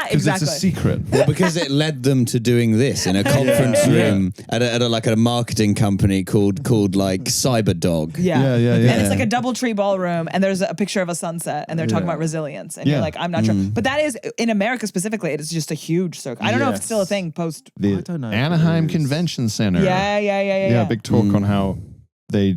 Because it's a secret. Well, because it led them to doing this in a conference room at a marketing company called like Cyberdog. Yeah. And it's like a DoubleTree ballroom, and there's a picture of a sunset, and they're talking about resilience, and you're like, I'm not sure. But that is, in America specifically, it's just a huge circle. I don't know if it's still a thing post. The I don't know. Anaheim Convention Center. Yeah. Big talk on how they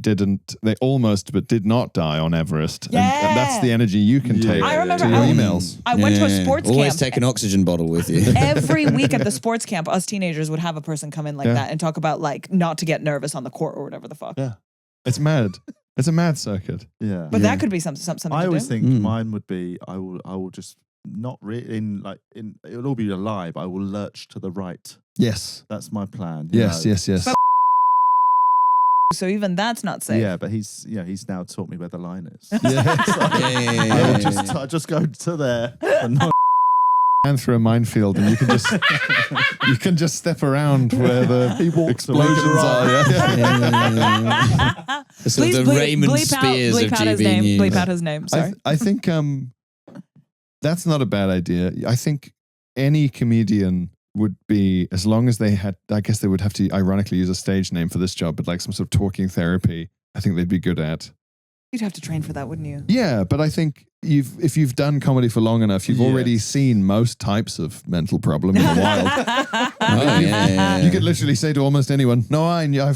almost but did not die on Everest. And that's the energy you can take. I remember to your emails. I went to a sports camp. Always take an oxygen bottle with you. Every week at the sports camp, us teenagers would have a person come in like that and talk about like not to get nervous on the court or whatever the fuck. Yeah. It's mad. It's a mad circuit. Yeah. But that could be something I to always do. think mine would be I will just not really it'll all be a lie, but I will lurch to the right. Yes. That's my plan. Yes. But so even that's not safe. Yeah, but he's now taught me where the line is. I just go to there and not and through a minefield, and you can just step around where the explosions are. So the Raymond Spears of GB News. Bleep out his name. Sorry. I think that's not a bad idea. I think any comedian would be, as long as they had, I guess they would have to ironically use a stage name for this job, but like some sort of talking therapy, I think they'd be good at. You'd have to train for that, wouldn't you? Yeah, but I think if you've done comedy for long enough, you've already seen most types of mental problem in the wild. You could literally say to almost anyone, "No, I knew a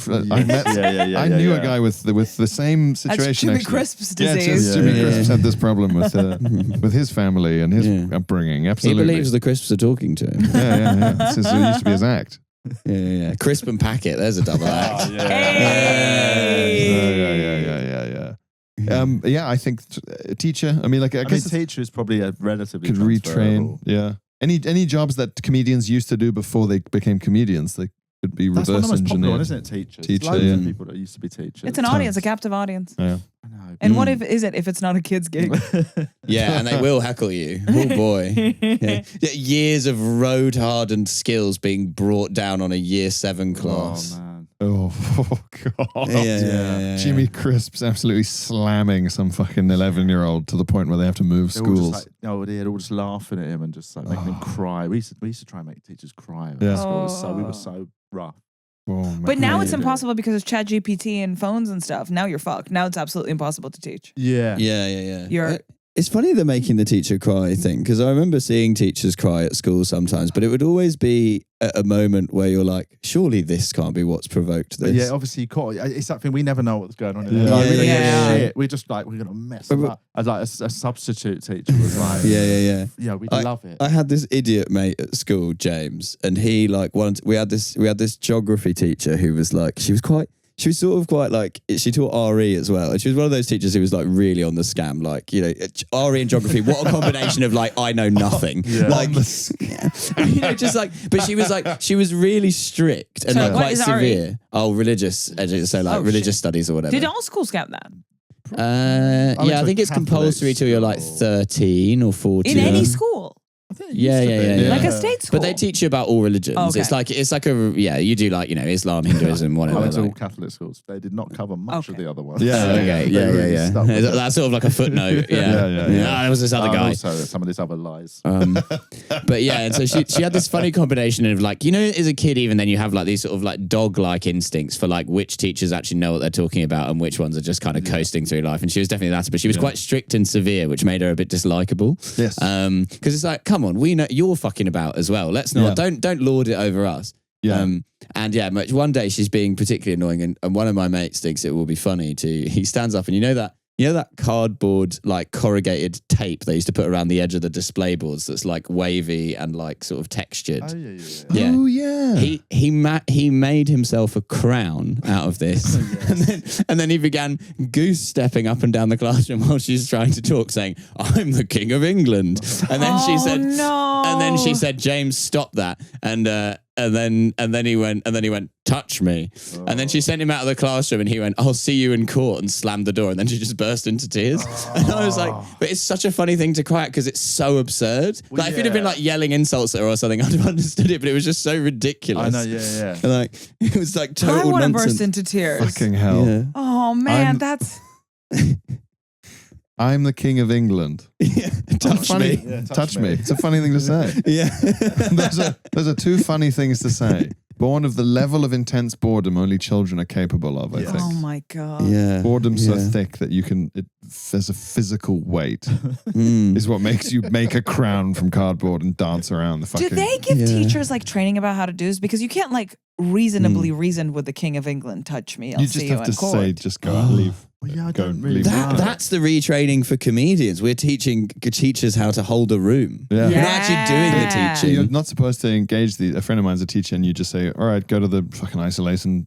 guy with the same situation." That's Jimmy Crisp's disease. Jimmy Crisp had this problem with his family and his upbringing. Absolutely, he believes the Crisps are talking to him. Yeah. This used to be his act. Yeah. Crisp and Packet. There's a double act. Yeah, I think a teacher. I mean, like I guess a teacher is probably a relatively could retrain. Yeah, any jobs that comedians used to do before they became comedians, they could be That's reverse one of the most popular engineered. one, isn't it? Teachers. Teacher, Loads of people that used to be teachers. It's an audience, a captive audience. Yeah. I know. And what if it's not a kid's gig? Yeah, and they will heckle you. Oh boy. Yeah. Years of road hardened skills being brought down on a year 7 class. Oh man. Oh God. Yeah. Jimmy Crisp's absolutely slamming some fucking 11-year-old to the point where they have to move schools. They're all just laughing at him and just like making him cry. We used to try and make teachers cry at Yeah. school. So we were so rough. Oh, But now it's impossible because of ChatGPT and phones and stuff. Now you're fucked. Now it's absolutely impossible to teach. Yeah. It's funny the making the teacher cry thing, because I remember seeing teachers cry at school sometimes, but it would always be at a moment where you're like, surely this can't be what's provoked this. But yeah, obviously you can't. It's that thing, we never know what's going on in Yeah. there. Like, we don't give a Yeah. shit. We're just like, we're going to mess them up. As like a substitute teacher was like, Yeah. yeah, we love it. I had this idiot mate at school, James, and he like we had this geography teacher who was like, she was sort of quite like, she taught RE as well. And she was one of those teachers who was like really on the scam, like, you know, RE and geography, what a combination of like, I know nothing. Like, you know, just like, but she was really strict and So like what quite is RE? severe. Oh, religious, so like religious shit. studies or whatever. Did all schools get that? Yeah, I think it's compulsory till you're like 13 or 14. In any school? Yeah. Like a state school? But they teach you about all religions. Okay. It's like you do like, you know, Islam, Hinduism, I whatever. went to all like. Catholic schools. They did not cover much of the other ones. Yeah. Okay, They really yeah. stuck with it. That's sort of like a footnote. Yeah. There was this other And guy. also some of these other lies. But yeah, and so she had this funny combination of like, you know, as a kid, even then you have like these sort of like dog-like instincts for like which teachers actually know what they're talking about and which ones are just kind of coasting through life. And she was definitely that, but she was quite strict and severe, which made her a bit dislikable. Yes. Because it's like, come on, we know you're fucking about as well. Let's not don't lord it over us. Yeah. And yeah, one day she's being particularly annoying, and one of my mates thinks it will be funny to. He stands up, and you know that cardboard like corrugated tape they used to put around the edge of the display boards that's like wavy and like sort of textured. Oh yeah. Oh yeah. He made himself a crown out of this, and then he began goose stepping up and down the classroom while she's trying to talk, saying, "I'm the King of England." And then she said, no. and then she said, "James, stop that." And then he went, "Touch me." And then she sent him out of the classroom, and he went, "I'll see you in court," and slammed the door. And then she just burst into tears. And I was like, but it's such a funny thing to cry at because it's so absurd. Like if you'd have been like yelling insults at her or something, I'd have understood it, but it was just so ridiculous. I know, yeah. And like it was like total I want to nonsense. burst into tears. Fucking hell. Yeah. Oh man, that's I'm the King of England. Yeah. Touch funny. me. Yeah, Touch me. It's a funny thing to say. Yeah. Those are two funny things to say. Born of the level of intense boredom only children are capable of, I think. oh my god. Yeah. Boredom's so Yeah. thick that there's a physical weight is what makes you make a crown from cardboard and dance around the fucking... Do they give teachers like training about how to do this? Because you can't like reasonably reason with the King of England. Touch me. I'll You see just you have in to court. say, just go out, leave. Well, yeah, I Go don't and really leave. know. That's the retraining for comedians. We're teaching teachers how to hold a room. Yeah. We're not actually doing the Yeah. So you're teaching. not supposed to engage a friend of mine's a teacher and you just say, all right, go to the fucking isolation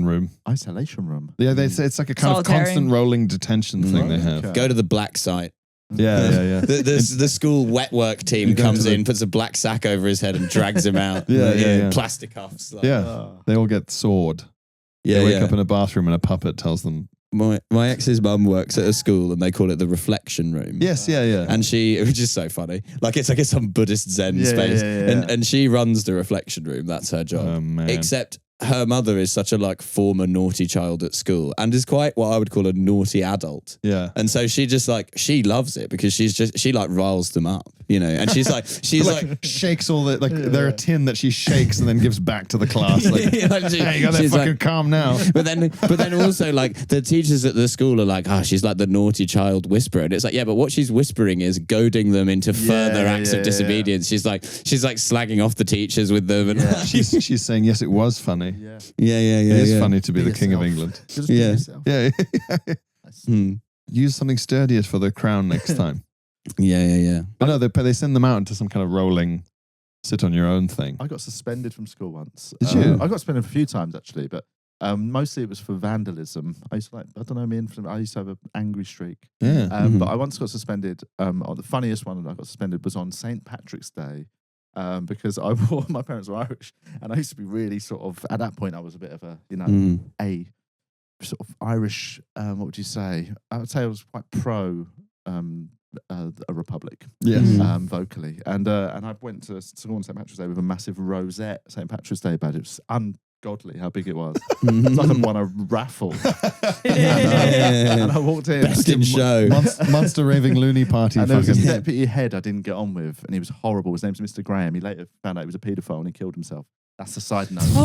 room. Isolation room. Yeah, they say it's like a kind Solitary. of constant rolling detention thing they have. Okay. Go to the black site. Yeah. The school wet work team You go comes to the- in, puts a black sack over his head and drags him out. Yeah. Plastic cuffs. Like. Yeah. They all get sawed. Yeah, They wake up in a bathroom and a puppet tells them. My ex's mum works at a school and they call it the reflection room. Yes, yeah. And which is so funny. Like it's like some Buddhist Zen space. Yeah. And she runs the reflection room. That's her job. Oh, man. Except her mother is such a like former naughty child at school and is quite what I would call a naughty adult. Yeah. And so she just like, she loves it because she like riles them up. you know. And she's like shakes all the they're a tin that she shakes and then gives back to the class. Like, hey, you got that fucking calm now. But then also like the teachers at the school are like, she's like the naughty child whisperer. And it's like, yeah, but what she's whispering is goading them into further acts of disobedience. She's like slagging off the teachers with them. And she's saying, yes, it was funny. Yeah. It is funny to be the king of England. Yeah. Use something sturdier for the crown next time. Yeah. But no, they send them out into some kind of rolling sit on your own thing. I got suspended from school once. Did you? I got suspended a few times actually, but mostly it was for vandalism. I used to I used to have an angry streak. Yeah. But I once got suspended. The funniest one that I got suspended was on St. Patrick's Day. Because my parents were Irish, and I used to be really sort of, at that point I was a bit of a, a sort of Irish, what would you say? I would say I was quite pro a republic, vocally. And I went to school on St. Patrick's Day with a massive rosette St. Patrick's Day badge. It was ungodly how big it was. It's like I won a raffle. And I walked in. Best in show. Monster raving loony party. And there was this deputy head I didn't get on with, and he was horrible. His name's Mr. Graham. He later found out he was a paedophile and he killed himself. That's a side note. So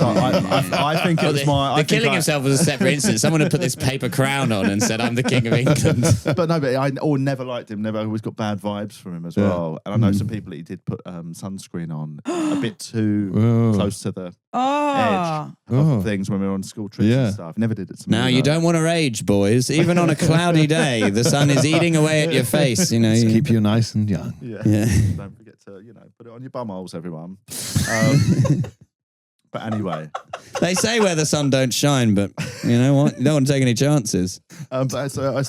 I think it was the killing himself was a separate incident. Someone had put this paper crown on and said, "I'm the king of England." But I never liked him. I always got bad vibes from him as well. And I know some people that he did put sunscreen on a bit too close to the edge of things when we were on school trips and stuff. Never did it to me. Now you don't want to rage, boys. Even on a cloudy day, the sun is eating away at your face. You know, just keep you nice and young. Yeah. Don't forget to put it on your bum holes, everyone. But anyway, they say where the sun don't shine, but you know what? You don't want to take any chances. But I saw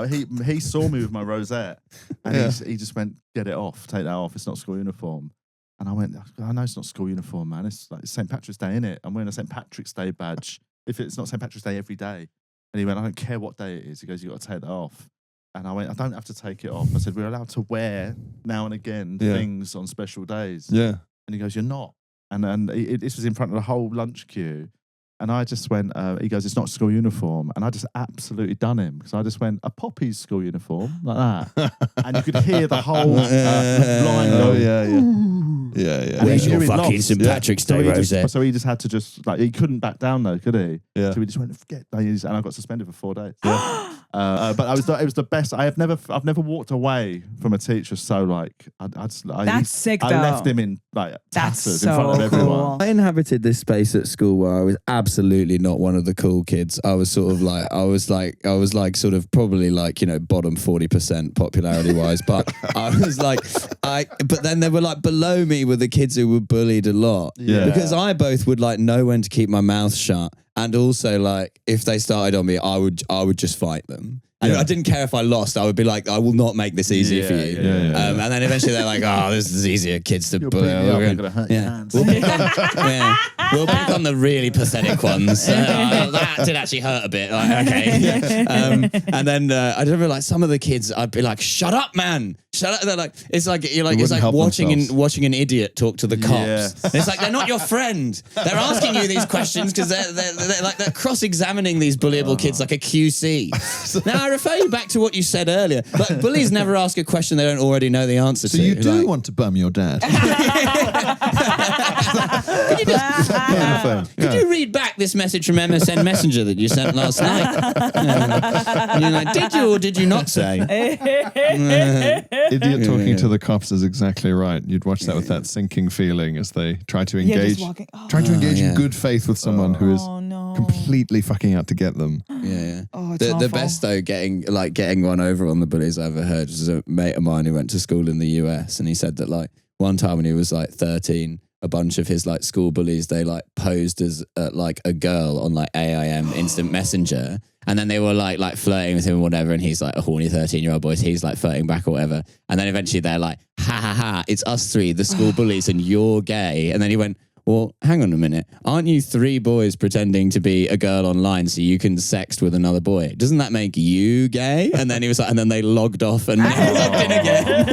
he saw me with my rosette, and he just went, "Get it off, take that off. It's not school uniform." And I went, "I know it's not school uniform, man. It's like St. Patrick's Day, innit? I'm wearing a St. Patrick's Day badge. If it's not St. Patrick's Day every day." And he went, "I don't care what day it is." He goes, "You got to take that off." And I went, "I don't have to take it off." I said, "We're allowed to wear now and again things on special days." Yeah. And he goes, "You're not." And this was in front of the whole lunch queue. And I just went, he goes, "It's not school uniform." And I just absolutely done him. Because I just went, "A Poppy's school uniform," like that. And you could hear the whole line go, Yeah. Where's your fucking St. Patrick's Day rosette? So he just had to he couldn't back down though, could he? Yeah. So he just went, "Forget." And I got suspended for 4 days. Yeah. But it was the best. I've never walked away from a teacher so That's sick, I though. left him in That's tatters so in front of everyone. I inhabited this space at school where I was absolutely not one of the cool kids. I was sort of like, sort of probably like, bottom 40% popularity wise. But I was like, but then they were like below me were the kids who were bullied a lot. Yeah. Because I both would like know when to keep my mouth shut. And also like, if they started on me, I would just fight them. And I didn't care if I lost. I would be like, "I will not make this easy for you." And then eventually they're like, "Oh, this is easier kids to bully." You're gonna hurt your hands. We'll pick on the really pathetic ones. That did actually hurt a bit. Like, okay. And then I remember like some of the kids, I'd be like, "Shut up, man! Shut up!" They're like, it's like watching an idiot talk to the cops. Yeah. And it's like they're not your friend. They're asking you these questions because they're cross-examining these bullyable kids like a QC. Now I refer you back to what you said earlier. Like bullies never ask a question they don't already know the answer to. So you do want to bum your dad? Could you read back this message from MSN Messenger that you sent last night? And you're like, did you or did you not say? Idiot talking to the cops is exactly right. You'd watch that with that sinking feeling as they try to engage, in good faith with someone who is completely fucking out to get them. Yeah. Oh, it's awful. The best though, getting one over on the bullies I ever heard was a mate of mine who went to school in the US, and he said that like one time when he was like 13, a bunch of his like school bullies, they like posed as like a girl on like AIM Instant Messenger, and then they were like flirting with him or whatever, and he's like a horny 13-year-old boy, so he's like flirting back or whatever, and then eventually they're like, "Ha ha ha, it's us three, the school bullies, and you're gay." And then he went, "Well, hang on a minute. Aren't you 3 boys pretending to be a girl online so you can sext with another boy? Doesn't that make you gay?" And then he was like, and then they logged off and never logged in again.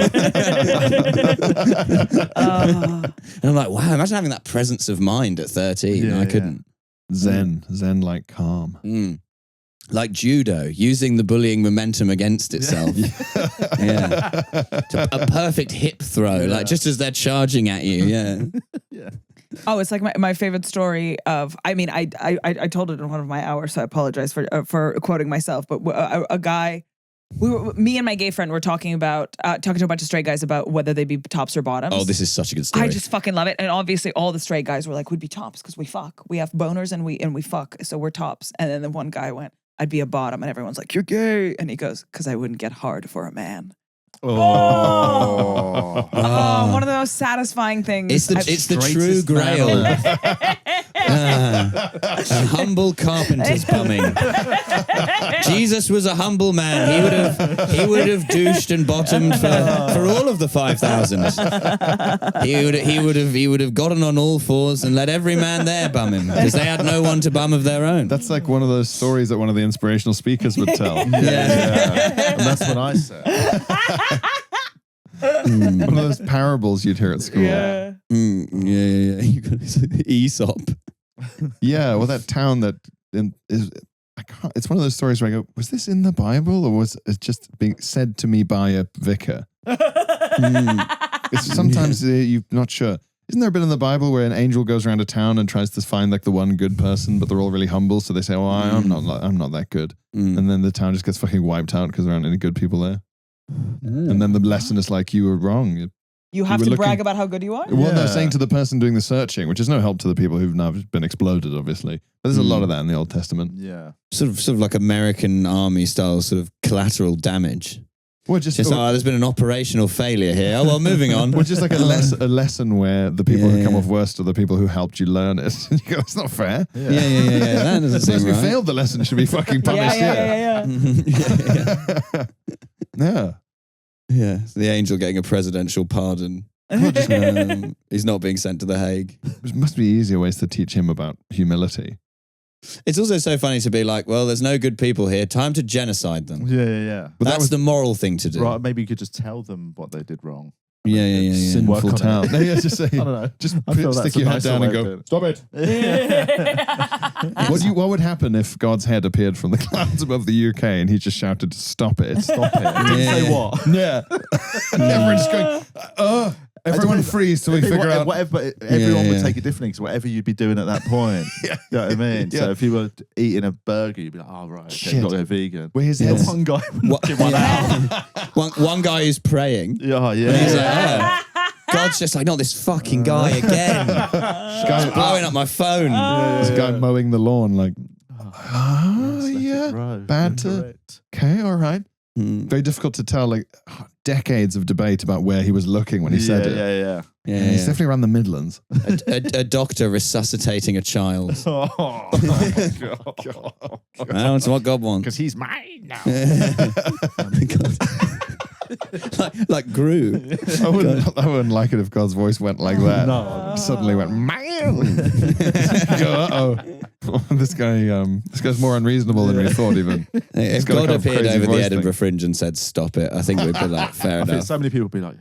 And I'm like, wow, imagine having that presence of mind at 13. I couldn't. Zen like calm. Like judo, using the bullying momentum against itself. Yeah. A perfect hip throw, like just as they're charging at you. Yeah. Yeah. Oh, it's like my favorite story of. I mean, I told it in one of my hours, so I apologize for quoting myself. But a guy, me and my gay friend were talking to a bunch of straight guys about whether they'd be tops or bottoms. Oh, this is such a good story. I just fucking love it, and obviously all the straight guys were like, "We'd be tops because we fuck. We have boners and we fuck, so we're tops." And then the one guy went, "I'd be a bottom," and everyone's like, "You're gay," and he goes, "Because I wouldn't get hard for a man." Oh. One of the most satisfying things. It's the true grail. A humble carpenter's bumming. Jesus was a humble man. He would have douched and bottomed for all of the 5,000. He would have gotten on all fours and let every man there bum him because they had no one to bum of their own. That's like one of those stories that one of the inspirational speakers would tell. And that's what I said. One of those parables you'd hear at school. Yeah. Yeah. Aesop. Yeah, well, that town that is, it's one of those stories where I go, was this in the Bible or was it just being said to me by a vicar? It's sometimes you're not sure. Isn't there a bit in the Bible where an angel goes around a town and tries to find like the one good person, but they're all really humble, so they say, "Oh, I'm not that good," and then the town just gets fucking wiped out because there aren't any good people there. And then the lesson is like, you were wrong. You have to brag about how good you are? Well, they're saying to the person doing the searching, which is no help to the people who've now been exploded, obviously. But there's a lot of that in the Old Testament. Yeah. Sort of like American army style sort of collateral damage. Well, there's been an operational failure here. Oh, well, moving on. Which is like a lesson where the people who come off worst are the people who helped you learn it. You go, that's not fair. Yeah. That doesn't seem right. The person who failed the lesson should be fucking punished. Yeah. So the angel getting a presidential pardon. He's not being sent to The Hague. There must be easier ways to teach him about humility. It's also so funny to be like, well, there's no good people here. Time to genocide them. Yeah. But that's the moral thing to do. Right, maybe you could just tell them what they did wrong. Yeah. Sinful town. No, just say, I don't know. Just stick your head down and go, stop it. What would happen if God's head appeared from the clouds above the UK and he just shouted, stop it? Stop it. Didn't say what? Yeah. And everyone's going, everyone freeze till we figure out. Whatever, everyone would take it differently because whatever you'd be doing at that point. You know what I mean? So if you were eating a burger, you'd be like, oh, right, okay, got to go vegan. Where his head. One guy would knock him one out. One guy is praying. Yeah. And he's like, God's just like, not this fucking guy again. Guy's blowing up my phone. This guy mowing the lawn like, bad to... Incorrect. Okay, all right. Very difficult to tell, like decades of debate about where he was looking when he said it. Yeah. He's definitely around the Midlands. A doctor resuscitating a child. Oh, God. That's what God wants. Because he's mine now. like Gru. I wouldn't like it if God's voice went like that. No. Suddenly went, man. This guy's more unreasonable than we thought even. If God appeared over the Edinburgh Fringe and said, stop it, I think we'd be like, fair enough. I think so many people would be like,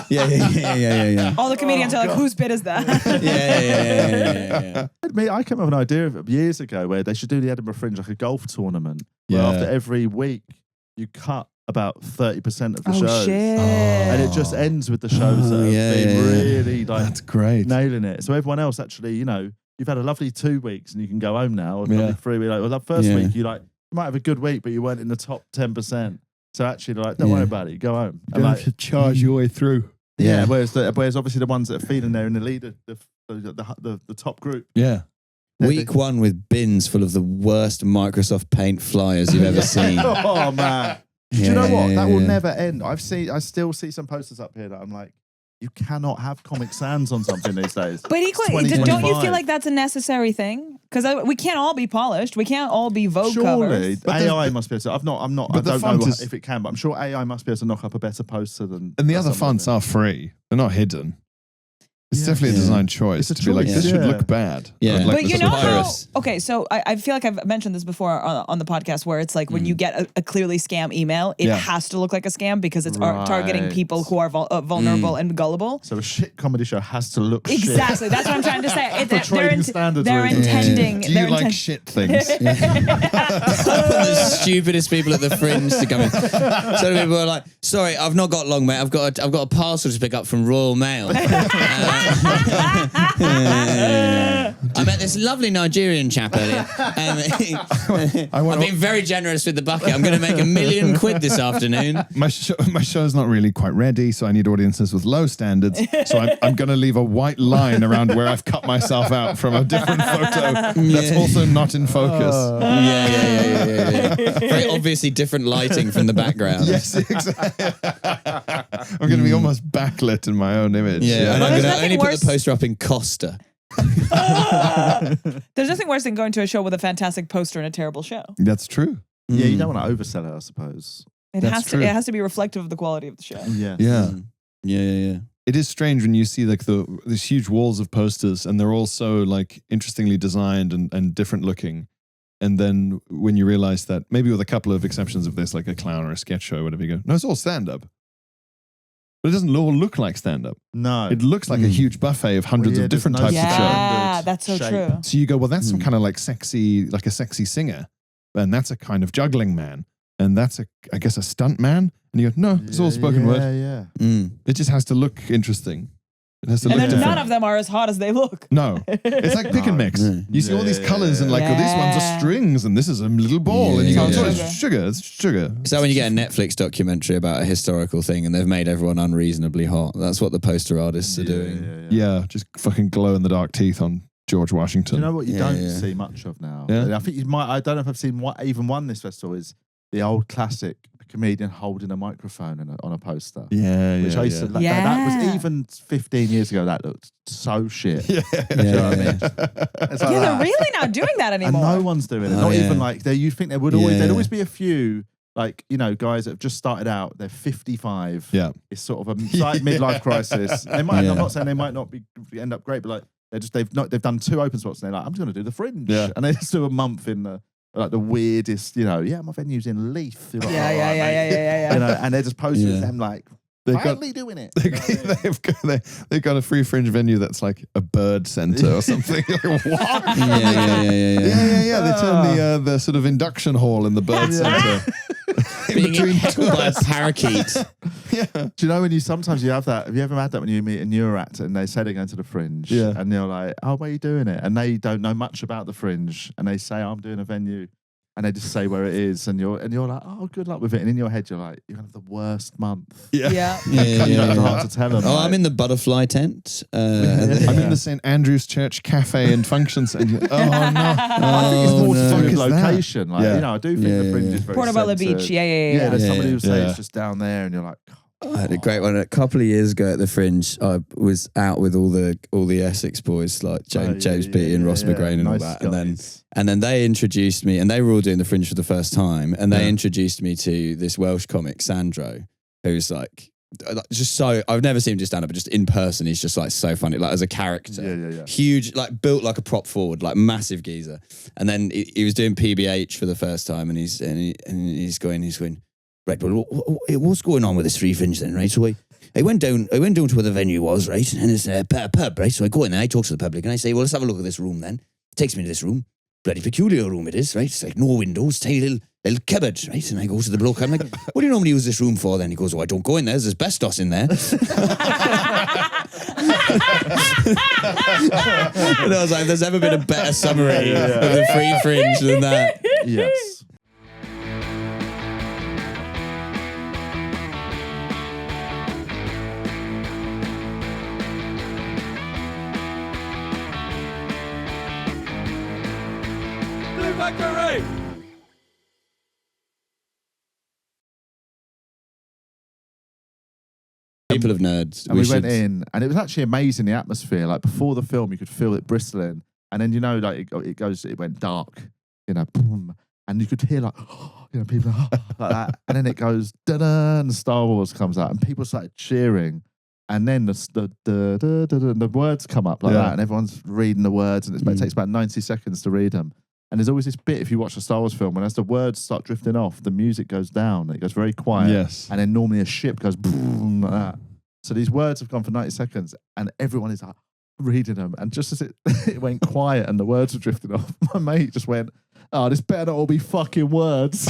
Yeah. All the comedians are like, whose bit is that? Yeah. I came up with an idea years ago where they should do the Edinburgh Fringe like a golf tournament. Where after every week you cut about 30% of the shows. Shit. And it just ends with the shows that have been really like that's great. nailing it. So everyone else actually, you've had a lovely 2 weeks and you can go home now. Or lovely 3 weeks. Like, first week you might have a good week, but you weren't in the top 10%. So actually, like, don't worry about it. You go home. You don't have to charge your way through. Yeah. Whereas obviously the ones that are feeling there in the leader, the top group. Yeah. Week one with bins full of the worst Microsoft Paint flyers you've ever seen. Oh man. Do you know what? That will never end. I still see some posters up here that I'm like, you cannot have Comic Sans on something these days. But equally, don't you feel like that's a necessary thing? Because we can't all be polished. We can't all be Vogue covers. Surely AI must be able to. I don't know if it can, but I'm sure AI must be able to knock up a better poster than. And the other fonts are free. They're not hidden. It's definitely a design choice. It's a to be like, choice. this should Yeah. look bad. Yeah. Like But this you know how? papyrus. Okay, so I feel like I've mentioned this before on the podcast, where it's like when you get a clearly scam email, it has to look like a scam because it's targeting people who are vulnerable and gullible. So a shit comedy show has to look Exactly. That's what I'm trying to say. For trading standards They're reasons. intending. Do they're you like inten- shit things? The stupidest people at the Fringe to come in. So people are like, "Sorry, I've not got long, mate. I've got a parcel to pick up from Royal Mail. I met this lovely Nigerian chap earlier. I've been very generous with the bucket. I'm going to make £1 million this afternoon. My show's not really quite ready, so I need audiences with low standards. So I'm going to leave a white line around where I've cut myself out from a different photo that's also not in focus. Yeah. Very obviously different lighting from the background. Yes, exactly. I'm going to be almost backlit in my own image. Yeah, and Well, I'm there's going to nothing only put worse- the poster up in Costa. There's nothing worse than going to a show with a fantastic poster and a terrible show. That's true. Yeah, you don't want to oversell it, I suppose. It That's has to. true. It has to be reflective of the quality of the show. Yeah. Yeah. Yeah. It is strange when you see like these huge walls of posters and they're all so like interestingly designed and different looking. And then when you realize that, maybe with a couple of exceptions of this, like a clown or a sketch show or whatever, you go, no, it's all stand-up. But it doesn't all look like stand-up. No. It looks like a huge buffet of hundreds Well, yeah, of different there's types no of show. Yeah, that's so shape. true. So you go, well, that's some kind of like a sexy singer. And that's a kind of juggling man. And that's I guess a stunt man. And you go, no, it's all spoken word. Yeah. It just has to look interesting. It has to And look then different. none of them are as hot as they look. No, it's like pick and mix. No. You see all these colors and like, oh, these ones are strings and this is a little ball. And you go, Yeah. oh, it's sugar. It's sugar. So when you get a Netflix documentary about a historical thing and they've made everyone unreasonably hot, that's what the poster artists are doing. Yeah, just fucking glow in the dark teeth on George Do Washington. you know what you don't Yeah. see much of now? Yeah. I think you might. I don't know if I've seen even one this festival. Is the old classic comedian holding a microphone on a poster. Yeah, Which I used to like. Yeah. That was even 15 years ago. That looked so shit. Yeah. Do you know what I mean? It's like Yeah, that. they're really not doing that And anymore. no one's doing it. Oh, Not yeah. even like there. You think there would always. Yeah, There'd yeah. always be a few. Like, guys that have just started out, they're 55. Yeah. It's sort of a slight midlife crisis. They might. Yeah. I'm not saying they might not end up great, but like they've done 2 open spots and they're like, I'm just going to do the Fringe, Yeah. and they just do a month in the weirdest. My venue's in Leith. You're like, Yeah, "All yeah, right, yeah, mate." yeah, yeah, yeah. And they're just posting Yeah. them like They've got- finally doing it. You know what I mean? They've got a free Fringe venue that's like a bird center or something. Like, what? Yeah. Yeah. They turn the sort of induction hall in the bird center. Being heckled by a parakeet. Do you know when you sometimes you have that? Have you ever had that when you meet a newer actor and they say they're going to the Fringe? Yeah. And you're like, oh, where are you doing it? And they don't know much about the Fringe, and they say, I'm doing a venue, and they just say where it is, and you're like, oh, good luck with it. And in your head, you're like, you're gonna have the worst month. Yeah. You don't have the heart to tell them. Oh, like, I'm in the butterfly tent. I'm in the St. Andrew's Church Cafe and Function Center. Oh, no. I think it's more to do Fuck with is that? location. Like, Yeah. I do think the Fringe is very Portobello centered. Beach. Yeah. There's Yeah. somebody who says Yeah. it's just down there, and you're like, I had a great one a couple of years ago at the Fringe. I was out with all the Essex boys like James Beattie and Ross McGrain and all Nice that, guys. and then they introduced me, and they were all doing the Fringe for the first time, and they introduced me to this Welsh comic Sandro, who's like just so I've never seen him just stand up, but just in person he's just like so funny, like as a character. Yeah. Huge, like built like a prop forward, like massive geezer. And then he was doing PBH for the first time, and he's going. Right, but what's going on with this free Fringe then, right? So I went down to where the venue was, right, and it's a pub, right? So I go in there, I talk to the public, and I say, well, let's have a look at this room then. Takes me to this room, bloody peculiar room it is, right? It's like no windows, tiny little cupboard, right? And I go to the bloke, I'm like, what do you normally use this room for then? He goes, oh, I don't go in there, there's asbestos in there. And I was like, there's ever been a better summary of the free Fringe than that. yes. People of nerds. And we went in, and it was actually amazing, the atmosphere. Like before the film, you could feel it bristling, and then like it went dark, boom, and you could hear like, people like that, and then it goes da-da, and Star Wars comes out, and people started cheering, And then the words come up like that, and everyone's reading the words, and it takes about 90 seconds to read them. And there's always this bit, if you watch a Star Wars film, when as the words start drifting off, the music goes down. It goes very quiet. Yes. And then normally a ship goes boom like that. So these words have gone for 90 seconds, and everyone is like reading them. And just as it went quiet and the words were drifting off, my mate just went, "Oh, this better not all be fucking words."